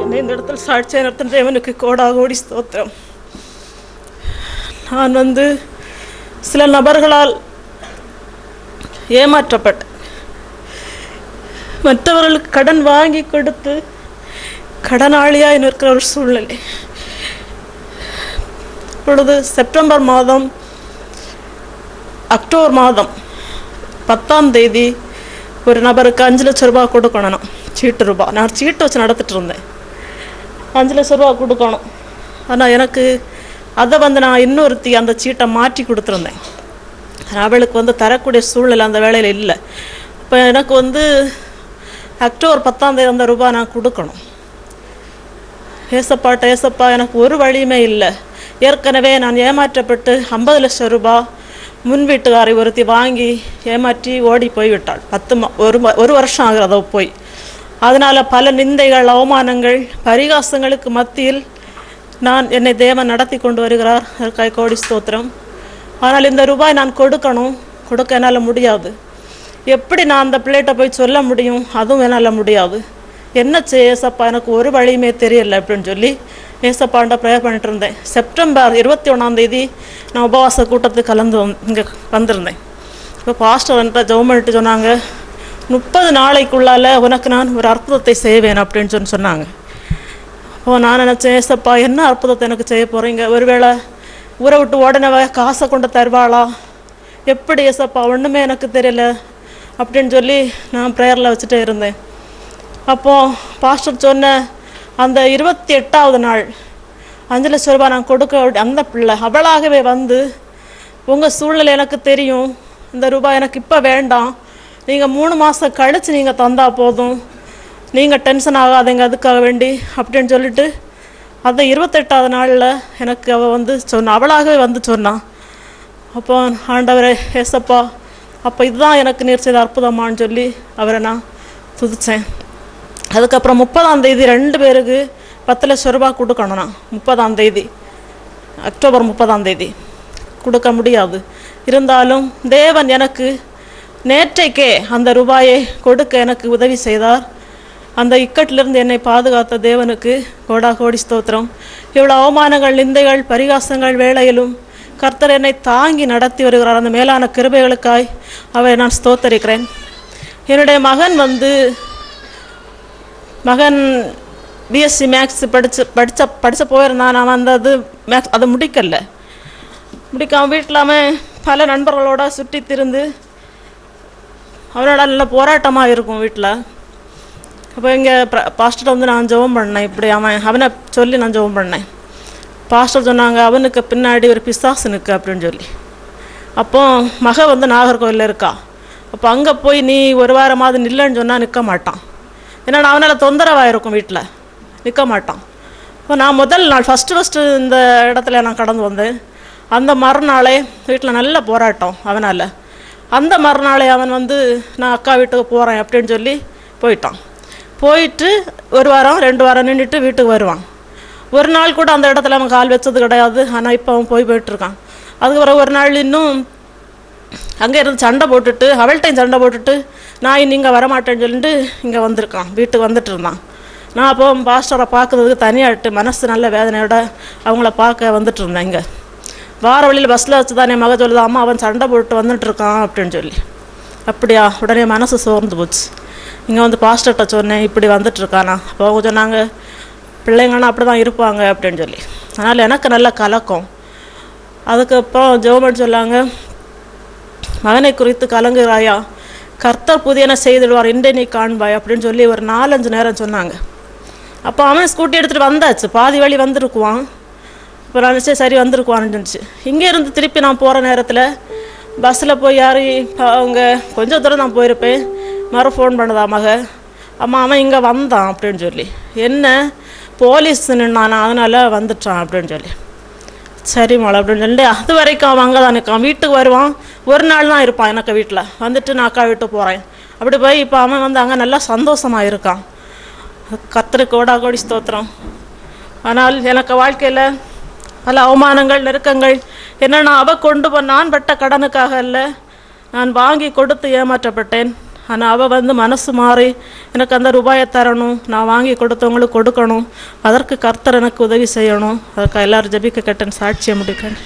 என்னை இந்த இடத்தில் சாட்சியாக நடத்துகிற தேவனுக்கு கோடாகோடி ஸ்தோத்திரம். நான் சில நபர்களால் ஏமாற்றப்பட்டேன். மற்றவர்களுக்கு கடன் வாங்கி கொடுத்து கடனாளியாக நிற்கிற ஒரு சூழ்நிலை. இப்பொழுது செப்டம்பர் மாதம் அக்டோபர் மாதம் 10ஆம் தேதி ஒரு நபருக்கு 5 லட்சம் ரூபாய் கொடுக்கணும். சீட்டு ரூபா நான் சீட்டு வச்சு நடத்திட்டு இருந்தேன். 5 லட்சம் ரூபா கொடுக்கணும். ஆனால் எனக்கு அதை நான் இன்னொருத்தி அந்த சீட்டை மாற்றி கொடுத்துருந்தேன். அவளுக்கு தரக்கூடிய சூழ்நிலை அந்த வேலையில் இல்லை. இப்போ எனக்கு அக்டோபர் 10ஆம் தேதி அந்த ரூபா நான் கொடுக்கணும். ஏசப்பா எனக்கு ஒரு வழியுமே இல்லை. ஏற்கனவே நான் ஏமாற்றப்பட்டு 50 லட்சம் ரூபா முன் வீட்டுக்காரை ஒருத்தி வாங்கி ஏமாற்றி ஓடி போய்விட்டாள். ஒரு வருஷம் ஆகிறத போய். அதனால் பல நிந்தைகள், அவமானங்கள், பரிகாசங்களுக்கு மத்தியில் என்னை தேவன் நடத்தி கொண்டு வருகிறார். அதற்காக கோடி ஸ்தோத்திரம். ஆனால் இந்த ரூபாய் நான் கொடுக்க என்னால் முடியாது. எப்படி நான் அந்த பிள்ளைகிட்ட போய் சொல்ல முடியும்? அதுவும் என்னால் முடியாது. என்ன செய்ய ஏசப்பா, எனக்கு ஒரு வழியுமே தெரியலை அப்படின்னு சொல்லி ஏசப்பாண்ட ப்ரேயர் பண்ணிட்டு இருந்தேன். செப்டம்பர் 21ஆம் தேதி நான் உபவாச கூட்டத்துக்கு இங்கே வந்திருந்தேன். இப்போ பாஸ்டர் ஜெபம் பண்ணிட்டு சொன்னாங்க, 30 நாளைக்குள்ளால் உனக்கு நான் ஒரு அற்புதத்தை செய்வேன் அப்படின்னு சொன்னாங்க. அப்போ நான் நினச்சேன், ஏசப்பா என்ன அற்புதத்தை எனக்கு செய்ய போகிறீங்க? ஒருவேளை ஊரை விட்டு உடனே காசை கொண்டு தருவாளா? எப்படி ஏசப்பா, ஒன்றுமே எனக்கு தெரியல அப்படின்னு சொல்லி நான் ப்ரேயரில் வச்சுட்டே இருந்தேன். அப்போது பாஸ்டர் சொன்ன அந்த 28ஆவது நாள் 5 லட்சம் ரூபாய் நான் கொடுக்க அந்த பிள்ளை அவளாகவே உங்கள் சூழ்நிலை எனக்கு தெரியும், இந்த ரூபாய் எனக்கு இப்போ வேண்டாம், நீங்கள் 3 மாதம் கழித்து நீங்கள் தந்தால் போதும், நீங்கள் டென்ஷன் ஆகாதீங்க அதுக்காக வேண்டி அப்படின்னு சொல்லிட்டு அந்த 28ஆவது நாளில் எனக்கு அவள் அவளாகவே சொன்னான். அப்போ ஆண்டவரே ஏசப்பா, அப்போ இதுதான் எனக்கு நீர் செய்த அற்புதமானு சொல்லி அவரை நான் துதித்தேன். அதுக்கப்புறம் 30ஆம் தேதி 2 பேருக்கு 10 லட்சம் ரூபாய் கொடுக்கணும். நான் 30ஆம் தேதி அக்டோபர் 30ஆம் தேதி கொடுக்க முடியாது. இருந்தாலும் தேவன் எனக்கு நேற்றைக்கே அந்த ரூபாயை கொடுக்க எனக்கு உதவி செய்தார். அந்த இக்கட்டிலிருந்து என்னை பாதுகாத்த தேவனுக்கு கோடி ஸ்தோத்திரம். இவ்வளோ அவமானங்கள், நிந்தைகள், பரிகாசங்கள் வேளையிலும் கர்த்தர் என்னை தாங்கி நடத்தி வருகிறார். அந்த மேலான கிருபைகளுக்காய் அவரை நான் ஸ்தோத்தரிக்கிறேன். என்னுடைய மகன் பிஎஸ்சி மேக்ஸ் படித்த போயிருந்தான். நான் மேக்ஸ் அதை முடிக்காமல் வீட்டில் அவன் பல நண்பர்களோட சுற்றி திரிந்து அவனோட நல்ல போராட்டமாக இருக்கும் வீட்டில். அப்போ இங்கே பாஸ்டர் நான் ஜெபம் பண்ணேன். இப்படி அவனை சொல்லி நான் ஜெபம் பண்ணேன். பாஸ்டர் சொன்னாங்க, அவனுக்கு பின்னாடி ஒரு பிசாசு நிற்கு அப்படின்னு சொல்லி. அப்போ மக நாகர்கோவிலில் இருக்கா. அப்போ அங்கே போய் நீ ஒரு வாரமாவது நில்லைன்னு சொன்னால் நிற்க மாட்டான். ஏன்னா அவனால் தொந்தரவாக இருக்கும், வீட்டில் நிற்க மாட்டான். இப்போ நான் முதல் நாள் ஃபஸ்ட்டு இந்த இடத்துல நான் கடந்து வந்தேன். அந்த மறுநாளே வீட்டில் நல்ல போராட்டம் அவனால். அந்த மறுநாளே அவன் நான் அக்கா வீட்டுக்கு போகிறேன் அப்படின்னு சொல்லி போயிட்டான். போயிட்டு 1 வாரம் 2 வாரம் நின்றுட்டு வீட்டுக்கு வருவான். ஒரு நாள் கூட அந்த இடத்துல அவன் கால் வச்சது கிடையாது. ஆனால் இப்போ அவன் போயிட்டுருக்கான். அதுக்கப்புறம் ஒரு நாள் இன்னும் அங்கே இருந்து சண்டை போட்டுட்டு அவள்கிட்டையும் சண்டை போட்டுட்டு நான் நீங்கள் வரமாட்டேன்னு சொல்லிட்டு இங்கே வந்திருக்கான். வீட்டுக்கு வந்துட்டு இருந்தான். நான் அப்போ பாஸ்டரை பார்க்குறதுக்கு தனியாகிட்டு மனசு நல்ல வேதனையோட அவங்கள பார்க்க வந்துட்டு இருந்தேன். இங்கே வார வழியில் பஸ்ஸில் வச்சு தான் என் மக சொல்லுது, அம்மா அவன் சண்டை போட்டு வந்துட்டுருக்கான் அப்படின்னு சொல்லி. அப்படியா? உடனே மனசு சோர்ந்து போச்சு. இங்கே பாஸ்டர்கிட்ட சொன்னேன், இப்படி வந்துட்டுருக்கானா. அப்போ அவங்க சொன்னாங்க, பிள்ளைங்கன்னா அப்படி தான் இருப்பாங்க அப்படின்னு சொல்லி. அதனால் எனக்கு நல்ல கலக்கம். அதுக்கப்புறம் ஜெபம் சொல்லாங்க, மகனை குறித்து கலங்குறாயா, கர்த்தர் புதியன செய்திடுவார், இன்றை நீ காண்பாய் அப்படின்னு சொல்லி ஒரு 4-5 நேரம் சொன்னாங்க. அப்போ அவன் ஸ்கூட்டி எடுத்துகிட்டு வந்தாச்சு, பாதி வழி வந்திருக்குவான். இப்போ நான் நினச்சேன் சரி வந்திருக்குவான்னு இருந்துச்சு. இங்கே இருந்து திருப்பி நான் போகிற நேரத்தில் பஸ்ஸில் போய் அவங்க கொஞ்சம் தூரம் நான் போயிருப்பேன். ஃபோன் பண்ணதா மக, அம்மா அவன் இங்கே வந்தான் அப்படின்னு சொல்லி. என்ன போலீஸ் நின்னானா, அதனால் வந்துட்டான் அப்படின்னு சொல்லி. சரி மழை அப்படின்னு சொல்லிட்டு அது வரைக்கும் அவன் அங்கே தான் நிற்கான். வீட்டுக்கு வருவான், ஒரு நாள் தான் இருப்பான் எனக்கு வீட்டில். வந்துட்டு நான் அக்கா வீட்டுக்கு போகிறேன் அப்படி போய் இப்போ அவன் அங்கே நல்லா சந்தோஷமாக இருக்கான். கர்த்தருக்கு கோடி ஸ்தோத்திரம். ஆனால் எனக்கு வாழ்க்கையில் பல அவமானங்கள், நெருக்கங்கள் என்னென்னா அவ கொண்டு நான் பட்ட கடனுக்காக இல்லை, நான் வாங்கி கொடுத்து ஏமாற்றப்பட்டேன். ஆனால் அவள் மனசு மாறி எனக்கு அந்த ரூபாயை தரணும், நான் வாங்கி கொடுத்தவங்களுக்கு கொடுக்கணும், அதற்கு கர்த்தர் எனக்கு உதவி செய்யணும். அதற்கு எல்லாரும் ஜெபிக்க கேட்டேன், சாட்சியை முடிக்கிறேன்.